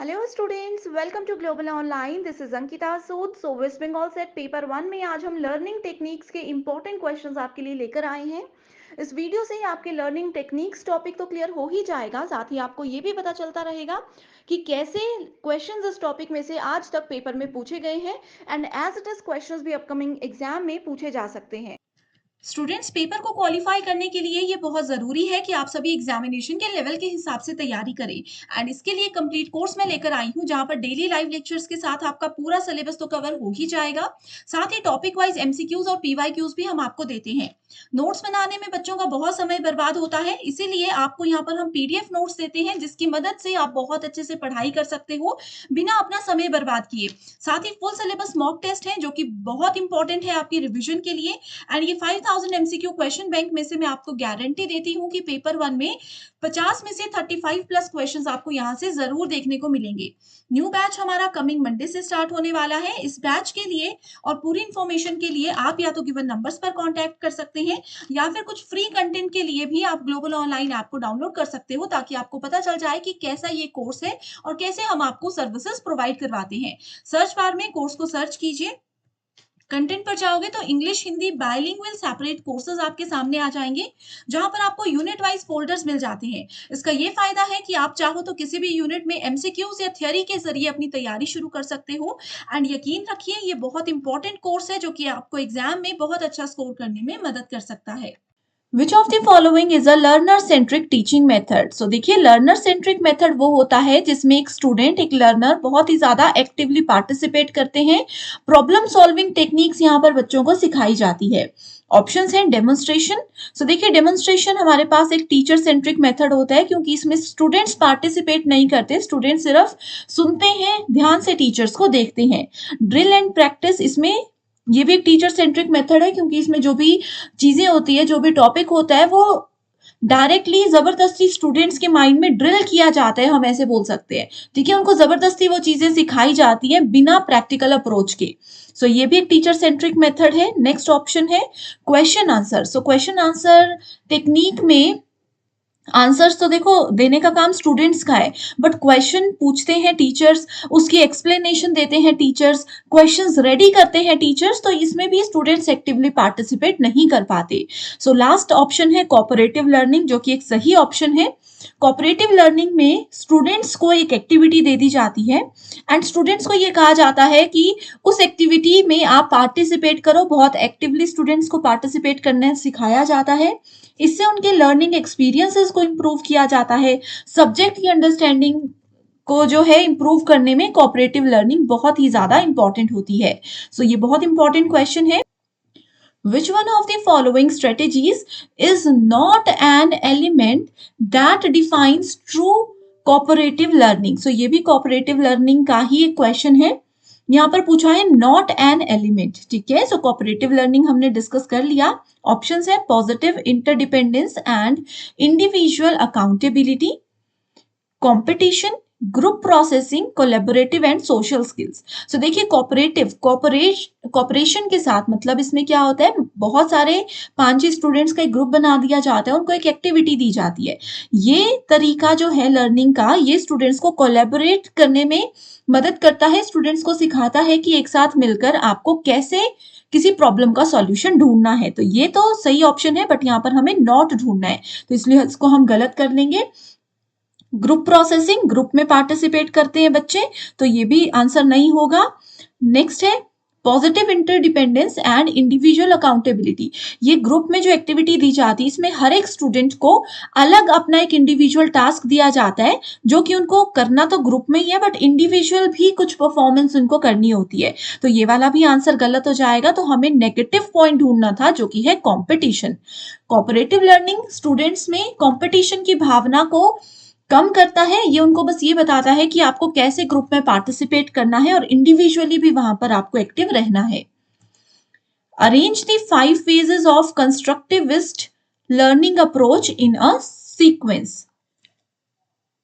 Hello students, welcome to global online. This is Ankita Sood. So West Bengal set paper 1 में आज हम learning techniques के important questions आपके लिए लेकर आए हैं। इस वीडियो से आपके लर्निंग टेक्निक्स टॉपिक तो क्लियर हो ही जाएगा, साथ ही आपको ये भी पता चलता रहेगा कि कैसे क्वेश्चंस इस टॉपिक में से आज तक पेपर में पूछे गए हैं and as it is questions भी अपकमिंग एग्जाम में पूछे जा सकते हैं। स्टूडेंट्स पेपर को क्वालिफाई करने के लिए ये बहुत ज़रूरी है कि आप सभी एग्जामिनेशन के लेवल के हिसाब से तैयारी करें एंड इसके लिए कंप्लीट कोर्स मैं लेकर आई हूँ जहाँ पर डेली लाइव लेक्चर्स के साथ आपका पूरा सिलेबस तो कवर हो ही जाएगा। साथ ही टॉपिक वाइज एमसीक्यूज और पीवाईक्यूज भी हम आपको देते हैं। नोट्स बनाने में बच्चों का बहुत समय बर्बाद होता है, इसीलिए आपको यहाँ पर हम पीडीएफ नोट्स देते हैं जिसकी मदद से आप बहुत अच्छे से पढ़ाई कर सकते हो बिना अपना समय बर्बाद किए। साथ ही फुल सिलेबस मॉक टेस्ट है जो कि बहुत इंपॉर्टेंट है आपकी रिविजन के लिए एंड ये 5000 एमसीक्यू क्वेश्चन बैंक में से मैं आपको गारंटी देती हूँ कि पेपर 1 में 50 में से 35 प्लस क्वेश्चंस आपको यहाँ से जरूर देखने को मिलेंगे। न्यू बैच हमारा कमिंग मंडे से स्टार्ट होने वाला है। इस बैच के लिए और पूरी इंफॉर्मेशन के लिए आप या तो गिवन नंबर्स पर कांटेक्ट कर सकते हैं या फिर कुछ फ्री कंटेंट के लिए भी आप ग्लोबल ऑनलाइन ऐप को डाउनलोड कर सकते हो ताकि आपको पता चल जाए कि कैसा ये कोर्स है और कैसे हम आपको सर्विसेज प्रोवाइड करवाते हैं। सर्च बार में कोर्स को सर्च कीजिए, कंटेंट पर जाओगे तो English Hindi bilingual separate courses आपके सामने आ जाएंगे जहां पर आपको यूनिट वाइज फोल्डर्स मिल जाते हैं। इसका ये फायदा है कि आप चाहो तो किसी भी यूनिट में एमसीक्यूज या थ्योरी के जरिए अपनी तैयारी शुरू कर सकते हो एंड यकीन रखिए ये बहुत इंपॉर्टेंट कोर्स है जो कि आपको एग्जाम में बहुत अच्छा स्कोर करने में मदद कर सकता है। Which of the following is a learner centric teaching method. So देखिए, लर्नर सेंट्रिक मेथड वो होता है जिसमें एक स्टूडेंट, एक लर्नर बहुत ही ज्यादा एक्टिवली पार्टिसिपेट करते हैं। प्रॉब्लम सॉल्विंग टेक्निक्स यहाँ पर बच्चों को सिखाई जाती है। ऑप्शंस हैं डेमोन्स्ट्रेशन। सो देखिए, डेमोन्स्ट्रेशन हमारे पास एक टीचर सेंट्रिक मेथड होता है क्योंकि इसमें स्टूडेंट्स पार्टिसिपेट नहीं करते, स्टूडेंट सिर्फ सुनते हैं, ध्यान से टीचर्स को देखते हैं। ड्रिल एंड प्रैक्टिस, इसमें ये भी एक टीचर सेंट्रिक मेथड है क्योंकि इसमें जो भी चीजें होती है, जो भी टॉपिक होता है, वो डायरेक्टली जबरदस्ती स्टूडेंट्स के माइंड में ड्रिल किया जाता है, हम ऐसे बोल सकते हैं। ठीक है, उनको जबरदस्ती वो चीजें सिखाई जाती है बिना प्रैक्टिकल अप्रोच के। सो ये भी एक टीचर सेंट्रिक मेथड है। नेक्स्ट ऑप्शन है question answer. So question answer technique में आंसर्स तो देखो देने का काम स्टूडेंट्स का है, बट क्वेश्चन पूछते हैं टीचर्स, उसकी एक्सप्लेनेशन देते हैं टीचर्स, क्वेश्चंस रेडी करते हैं टीचर्स, तो इसमें भी स्टूडेंट्स एक्टिवली पार्टिसिपेट नहीं कर पाते। सो लास्ट ऑप्शन है कोऑपरेटिव लर्निंग, जो कि एक सही ऑप्शन है। कोऑपरेटिव लर्निंग में स्टूडेंट्स को एक एक्टिविटी दे दी जाती है एंड स्टूडेंट्स को ये कहा जाता है कि उस एक्टिविटी में आप पार्टिसिपेट करो। बहुत एक्टिवली स्टूडेंट्स को पार्टिसिपेट करने सिखाया जाता है। इससे उनके लर्निंग एक्सपीरियंसेस को इम्प्रूव किया जाता है। सब्जेक्ट की अंडरस्टैंडिंग को जो है इम्प्रूव करने में कोऑपरेटिव लर्निंग बहुत ही ज्यादा इंपॉर्टेंट होती है। सो ये बहुत इंपॉर्टेंट क्वेश्चन है। Which one of the following strategies is not an element that defines true cooperative learning? So ये भी cooperative learning का ही एक क्वेश्चन है। यहाँ पर पूछा है नॉट एन एलिमेंट। ठीक है, सो कोऑपरेटिव लर्निंग हमने डिस्कस कर लिया। ऑप्शंस है positive interdependence and individual accountability, competition, group processing, collaborative and social skills. So देखिए, कॉपरेशन के साथ मतलब इसमें क्या होता है, बहुत सारे 5-6 स्टूडेंट्स का एक ग्रुप बना दिया जाता है, उनको एक एक्टिविटी दी जाती है। ये तरीका जो है लर्निंग का, ये स्टूडेंट्स को कोलैबोरेट करने में मदद करता है, स्टूडेंट्स को सिखाता है कि एक साथ मिलकर आपको कैसे किसी प्रॉब्लम का सॉल्यूशन ढूंढना है। तो ये तो सही ऑप्शन है, बट यहाँ पर हमें नॉट ढूंढना है, तो इसलिए इसको हम गलत कर लेंगे। ग्रुप प्रोसेसिंग, ग्रुप में पार्टिसिपेट करते हैं बच्चे, तो ये भी आंसर नहीं होगा। नेक्स्ट है positive interdependence and individual accountability. ये ग्रुप में जो एक्टिविटी दी जाती है, इसमें हर एक स्टूडेंट को अलग अपना एक इंडिविजुअल टास्क दिया जाता है जो कि उनको करना तो ग्रुप में ही है, बट इंडिविजुअल भी कुछ परफॉर्मेंस उनको करनी होती है। तो ये वाला भी आंसर गलत हो जाएगा, तो हमें नेगेटिव पॉइंट ढूंढना था जो कि है कॉम्पिटिशन। कोऑपरेटिव लर्निंग स्टूडेंट्स में कॉम्पिटिशन की भावना को कम करता है। ये उनको बस ये बताता है कि आपको कैसे ग्रुप में पार्टिसिपेट करना है और इंडिविजुअली भी वहां पर आपको एक्टिव रहना है। Arrange the 5 phases of constructivist learning approach in a sequence.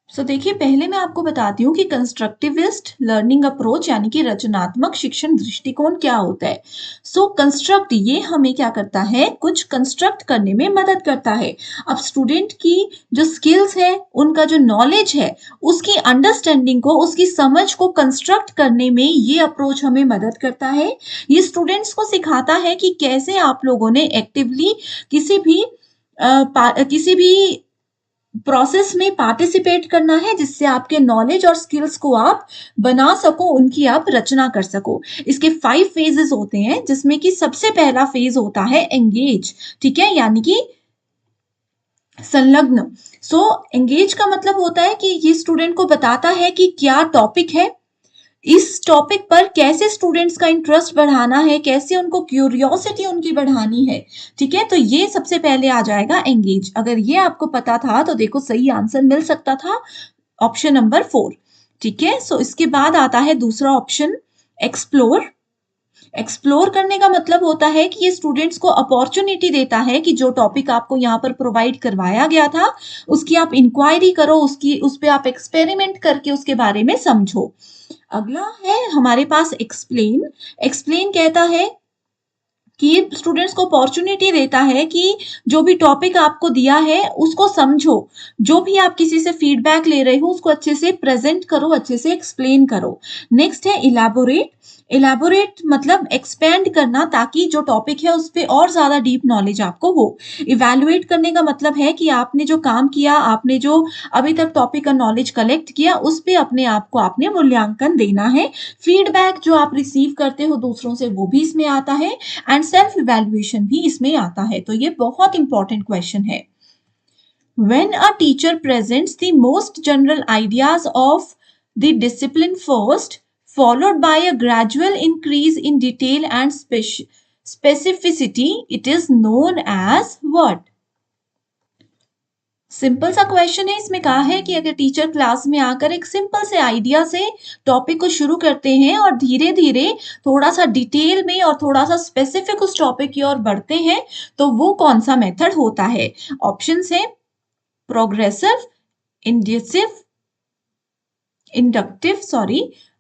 देखिए, पहले मैं आपको बताती हूँ कि कंस्ट्रक्टिविस्ट लर्निंग अप्रोच यानी कि रचनात्मक शिक्षण दृष्टिकोण क्या होता है। कंस्ट्रक्ट ये हमें क्या करता है, कुछ कंस्ट्रक्ट करने में मदद करता है। अब स्टूडेंट की जो स्किल्स है, उनका जो नॉलेज है, उसकी अंडरस्टैंडिंग को, उसकी समझ को कंस्ट्रक्ट करने में ये अप्रोच हमें मदद करता है। ये स्टूडेंट्स को सिखाता है कि कैसे आप लोगों ने एक्टिवली किसी भी प्रोसेस में पार्टिसिपेट करना है, जिससे आपके नॉलेज और स्किल्स को आप बना सको, उनकी आप रचना कर सको। इसके 5 फेजेस होते हैं, जिसमें कि सबसे पहला फेज होता है एंगेज, ठीक है, यानी कि संलग्न। एंगेज का मतलब होता है कि ये स्टूडेंट को बताता है कि क्या टॉपिक है, इस टॉपिक पर कैसे स्टूडेंट्स का इंटरेस्ट बढ़ाना है, कैसे उनको क्यूरियोसिटी उनकी बढ़ानी है, ठीक है। तो ये सबसे पहले आ जाएगा एंगेज। अगर ये आपको पता था तो देखो सही आंसर मिल सकता था ऑप्शन नंबर 4, ठीक है। इसके बाद आता है दूसरा ऑप्शन, एक्सप्लोर। एक्सप्लोर करने का मतलब होता है कि ये स्टूडेंट्स को अपॉर्चुनिटी देता है कि जो टॉपिक आपको यहाँ पर प्रोवाइड करवाया गया था, उसकी आप इंक्वायरी करो, उस पे आप एक्सपेरिमेंट करके उसके बारे में समझो। अगला है हमारे पास एक्सप्लेन। एक्सप्लेन कहता है कि ये स्टूडेंट्स को अपॉर्चुनिटी देता है कि जो भी टॉपिक आपको दिया है उसको समझो, जो भी आप किसी से फीडबैक ले रहे हो उसको अच्छे से प्रेजेंट करो, अच्छे से एक्सप्लेन करो। नेक्स्ट है इलैबोरेट। इलैबोरेट मतलब एक्सपेंड करना, ताकि जो टॉपिक है उस पर और ज्यादा डीप नॉलेज आपको हो। इवैल्यूएट करने का मतलब है कि आपने जो काम किया, आपने जो अभी तक टॉपिक का नॉलेज कलेक्ट किया, उस पर अपने आप को आपने मूल्यांकन देना है। फीडबैक जो आप रिसीव करते हो दूसरों से, वो भी इसमें आता है, एंड सेल्फ इवैल्यूएशन भी इसमें आता है। तो ये बहुत इंपॉर्टेंट क्वेश्चन है। When a teacher presents the most general ideas of the discipline first, followed by a gradual increase in detail and specificity, it is known as what? Simple सा question है। इसमें कहा है कि अगर टीचर क्लास में आकर एक सिंपल से आइडिया से टॉपिक को शुरू करते हैं और धीरे धीरे थोड़ा सा डिटेल में और थोड़ा सा स्पेसिफिक उस टॉपिक की ओर बढ़ते हैं, तो वो कौन सा मेथड होता है। ऑप्शंस है प्रोग्रेसिव, इंडक्टिव,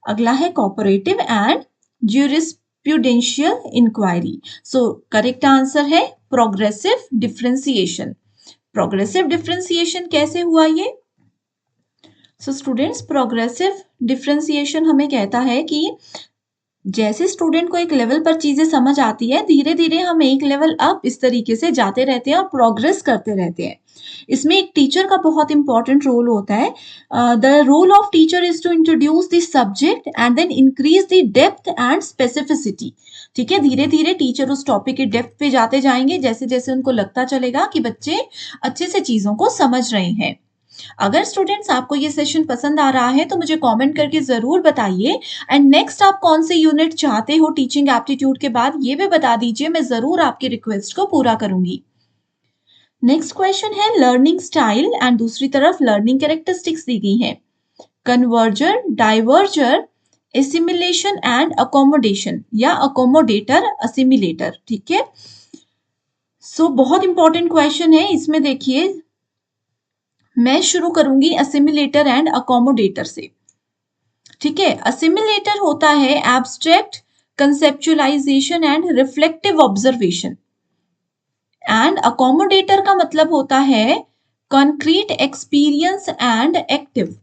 अगला है cooperative and jurisprudential inquiry. Correct answer है प्रोग्रेसिव डिफरेंशिएशन। प्रोग्रेसिव डिफरेंशिएशन कैसे हुआ ये? स्टूडेंट्स, प्रोग्रेसिव डिफरेंशिएशन हमें कहता है कि जैसे स्टूडेंट को एक लेवल पर चीजें समझ आती है, धीरे धीरे हम एक लेवल अप इस तरीके से जाते रहते हैं और प्रोग्रेस करते रहते हैं। इसमें एक टीचर का बहुत इंपॉर्टेंट रोल होता है। The role of teacher is to introduce the subject and then increase the depth and specificity, ठीक है। धीरे धीरे टीचर उस टॉपिक के डेप्थ पे जाते जाएंगे, जैसे जैसे उनको लगता चलेगा कि बच्चे अच्छे से चीजों को समझ रहे हैं। अगर स्टूडेंट्स आपको ये सेशन पसंद आ रहा है तो मुझे कमेंट करके जरूर बताइए, एंड नेक्स्ट आप कौन से यूनिट चाहते हो टीचिंग एप्टीट्यूड के बाद, ये भी बता दीजिए। मैं जरूर आपकी रिक्वेस्ट को पूरा करूंगी। नेक्स्ट क्वेश्चन है लर्निंग स्टाइल, एंड दूसरी तरफ लर्निंग कैरेक्टरिस्टिक्स दी गई है। कन्वर्जर, डाइवर्जर, एसिमिलेशन एंड अकोमोडेशन, या अकोमोडेटर, असिमिलेटर, ठीक है। बहुत इंपॉर्टेंट क्वेश्चन है। इसमें देखिए, मैं शुरू करूंगी असिमिलेटर एंड अकोमोडेटर से, ठीक है। असिमिलेटर होता है abstract conceptualisation and reflective observation, and accommodator का मतलब होता है concrete experience and active.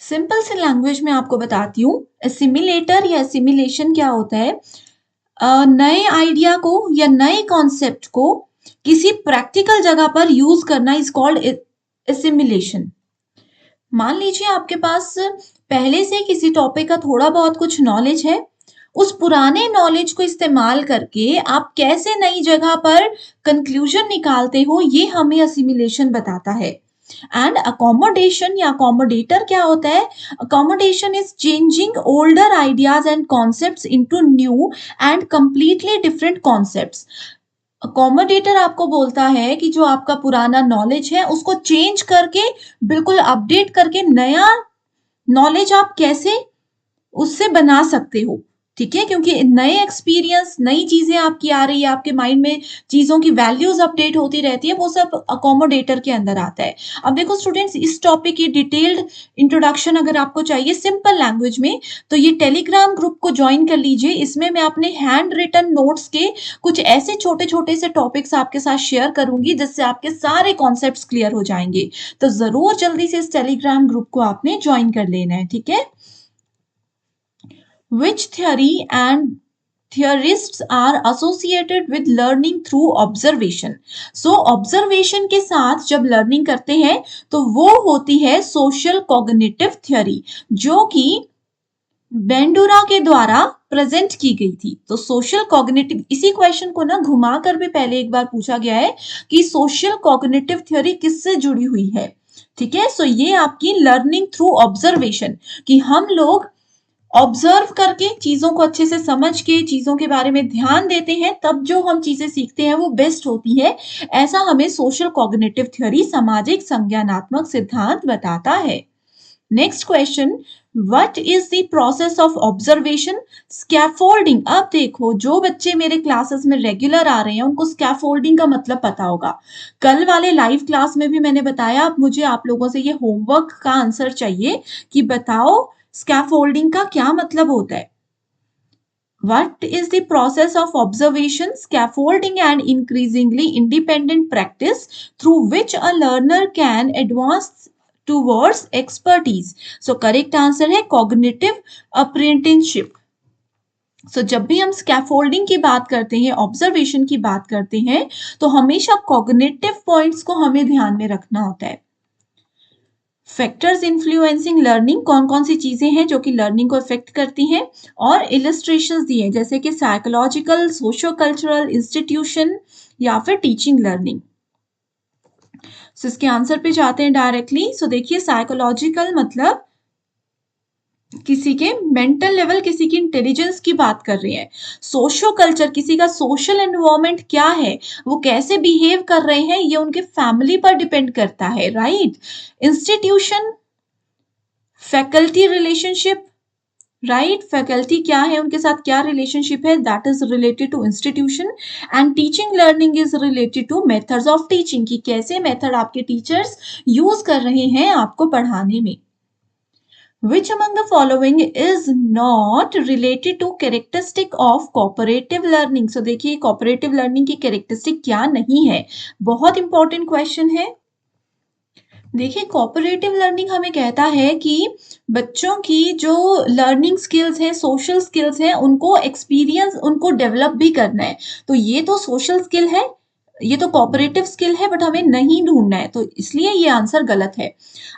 Simple से लैंग्वेज में आपको बताती हूँ, असिमिलेटर या असिमिलेशन क्या होता है, नए आइडिया को या नए कॉन्सेप्ट को किसी प्रैक्टिकल जगह पर यूज करना इज कॉल्ड असिमिलेशन। मान लीजिए आपके पास पहले से किसी टॉपिक का थोड़ा बहुत कुछ नॉलेज है, उस पुराने नॉलेज को इस्तेमाल करके आप कैसे नई जगह पर कंक्लूजन निकालते हो, ये हमें असिमिलेशन बताता है। एंड अकोमोडेशन या अकोमोडेटर क्या होता है, accommodation is changing older ideas and concepts into new and completely different concepts. Accommodator आपको बोलता है कि जो आपका पुराना नॉलेज है उसको चेंज करके, बिल्कुल अपडेट करके, नया नॉलेज आप कैसे उससे बना सकते हो, ठीक है? क्योंकि नए एक्सपीरियंस, नई चीज़ें आपकी आ रही है, आपके माइंड में चीज़ों की वैल्यूज़ अपडेट होती रहती है, वो सब अकोमोडेटर के अंदर आता है। अब देखो स्टूडेंट्स, इस टॉपिक की डिटेल्ड इंट्रोडक्शन अगर आपको चाहिए सिंपल लैंग्वेज में, तो ये टेलीग्राम ग्रुप को जॉइन कर लीजिए। इसमें मैं अपने हैंड रिटन नोट्स के कुछ ऐसे छोटे-छोटे से टॉपिक्स आपके साथ शेयर करूँगी, जिससे आपके सारे कॉन्सेप्ट्स क्लियर हो जाएँगे। तो ज़रूर जल्दी से इस टेलीग्राम ग्रुप को आपने जॉइन कर लेना है, ठीक है? Which theory and theorists are associated with learning through observation? So observation के साथ जब learning करते हैं तो वो होती है social cognitive theory, जो कि बेंडूरा के द्वारा प्रेजेंट की गई थी। तो सोशल कॉग्निटिव, इसी क्वेश्चन को ना घुमा कर भी पहले एक बार पूछा गया है कि सोशल कॉग्निटिव थ्योरी किससे जुड़ी हुई है। ठीक है, सो ये आपकी लर्निंग थ्रू ऑब्जर्वेशन, कि हम लोग ऑब्जर्व करके चीजों को अच्छे से समझ के चीजों के बारे में ध्यान देते हैं, तब जो हम चीजें सीखते हैं वो बेस्ट होती है। ऐसा हमें सोशल कॉग्निटिव थ्योरी, सामाजिक संज्ञानात्मक सिद्धांत बताता है। Next question, what is the process of observation? Scaffolding. अब देखो, जो बच्चे मेरे क्लासेस में रेगुलर आ रहे हैं उनको स्कैफोल्डिंग का मतलब पता होगा। कल वाले लाइव क्लास में भी मैंने बताया, अब मुझे आप लोगों से ये होमवर्क का आंसर चाहिए कि बताओ स्कैफोल्डिंग का क्या मतलब होता है। What is the process of observation, scaffolding, and increasingly independent practice through which a learner can advance towards expertise? So correct answer है cognitive apprenticeship. So जब भी हम स्कैफोल्डिंग की बात करते हैं, ऑब्जर्वेशन की बात करते हैं, तो हमेशा कॉग्निटिव पॉइंट्स को हमें ध्यान में रखना होता है। फैक्टर्स इन्फ्लुएंसिंग लर्निंग, कौन कौन सी चीजें हैं जो कि लर्निंग को इफेक्ट करती हैं, और इलस्ट्रेशंस दिए जैसे कि साइकोलॉजिकल, सोशो कल्चरल, इंस्टीट्यूशन या फिर टीचिंग लर्निंग। सो इसके आंसर पे जाते हैं डायरेक्टली। सो देखिए, साइकोलॉजिकल मतलब किसी के मेंटल लेवल, किसी की इंटेलिजेंस की बात कर रहे हैं। सोशो कल्चर, किसी का सोशल एनवायरनमेंट क्या है, वो कैसे बिहेव कर रहे हैं, ये उनके फैमिली पर डिपेंड करता है, right. Institution, faculty relationship, right, faculty क्या है, उनके साथ क्या रिलेशनशिप है, that is related to institution. And teaching learning is related to methods of teaching, कि कैसे मेथड आपके टीचर्स यूज कर रहे हैं आपको पढ़ाने में। Which among the following is not related to characteristic of cooperative learning? So देखिए, cooperative learning की characteristic क्या नहीं है, बहुत इंपॉर्टेंट क्वेश्चन है। देखिए, कोऑपरेटिव लर्निंग हमें कहता है कि बच्चों की जो लर्निंग स्किल्स है, सोशल स्किल्स है, उनको एक्सपीरियंस, उनको डेवलप भी करना है। तो ये तो सोशल स्किल है, ये तो कोऑपरेटिव स्किल है, बट हमें नहीं ढूंढना है, तो इसलिए ये आंसर गलत है।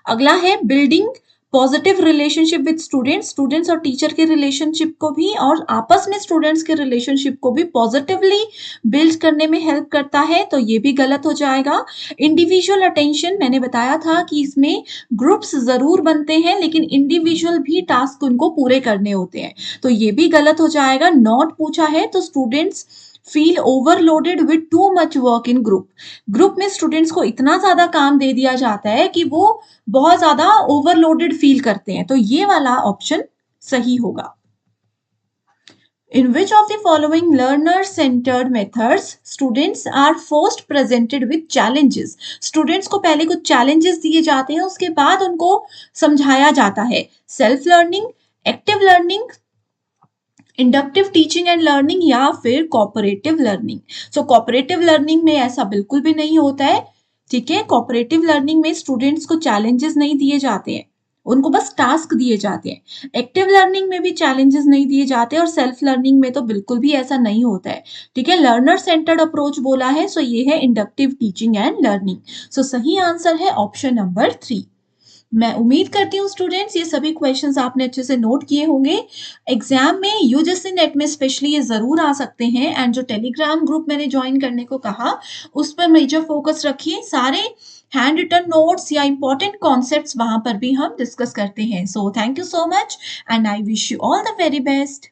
अगला है building positive relationship with students, students और टीचर के रिलेशनशिप को भी, और आपस में स्टूडेंट्स के रिलेशनशिप को भी पॉजिटिवली बिल्ड करने में हेल्प करता है, तो ये भी गलत हो जाएगा। इंडिविजुअल अटेंशन, मैंने बताया था कि इसमें ग्रुप्स जरूर बनते हैं, लेकिन इंडिविजुअल भी टास्क उनको पूरे करने होते हैं, तो ये भी गलत हो जाएगा। नॉट पूछा है, तो students feel overloaded with too much work in group, group में स्टूडेंट्स को इतना ज्यादा काम दे दिया जाता है कि वो बहुत ज्यादा ओवरलोडेड फील करते हैं, तो ये वाला ऑप्शन सही होगा। In which of the following learner-centered methods students are first presented with challenges? Students को पहले कुछ challenges दिए जाते हैं, उसके बाद उनको समझाया जाता है। Self learning, active learning, inductive teaching and learning, या फिर कोऑपरेटिव लर्निंग। सो कोऑपरेटिव लर्निंग में ऐसा बिल्कुल भी नहीं होता है, ठीक है। कोऑपरेटिव लर्निंग में स्टूडेंट्स को चैलेंजेस नहीं दिए जाते हैं, उनको बस टास्क दिए जाते हैं। एक्टिव लर्निंग में भी चैलेंजेस नहीं दिए जाते, और सेल्फ लर्निंग में तो बिल्कुल भी ऐसा नहीं होता है, ठीक है। लर्नर सेंटर्ड अप्रोच बोला है, सो ये है इंडक्टिव टीचिंग एंड लर्निंग। सो सही आंसर है ऑप्शन नंबर 3। मैं उम्मीद करती हूँ स्टूडेंट्स, ये सभी क्वेश्चंस आपने अच्छे से नोट किए होंगे। एग्जाम में यूजीसी नेट में स्पेशली ये जरूर आ सकते हैं, एंड जो टेलीग्राम ग्रुप मैंने ज्वाइन करने को कहा, उस पर मेजर फोकस रखिए। सारे हैंड रिटन नोट्स या इंपॉर्टेंट कॉन्सेप्ट्स वहां पर भी हम डिस्कस करते हैं। So thank you so much, and I wish you all the very best.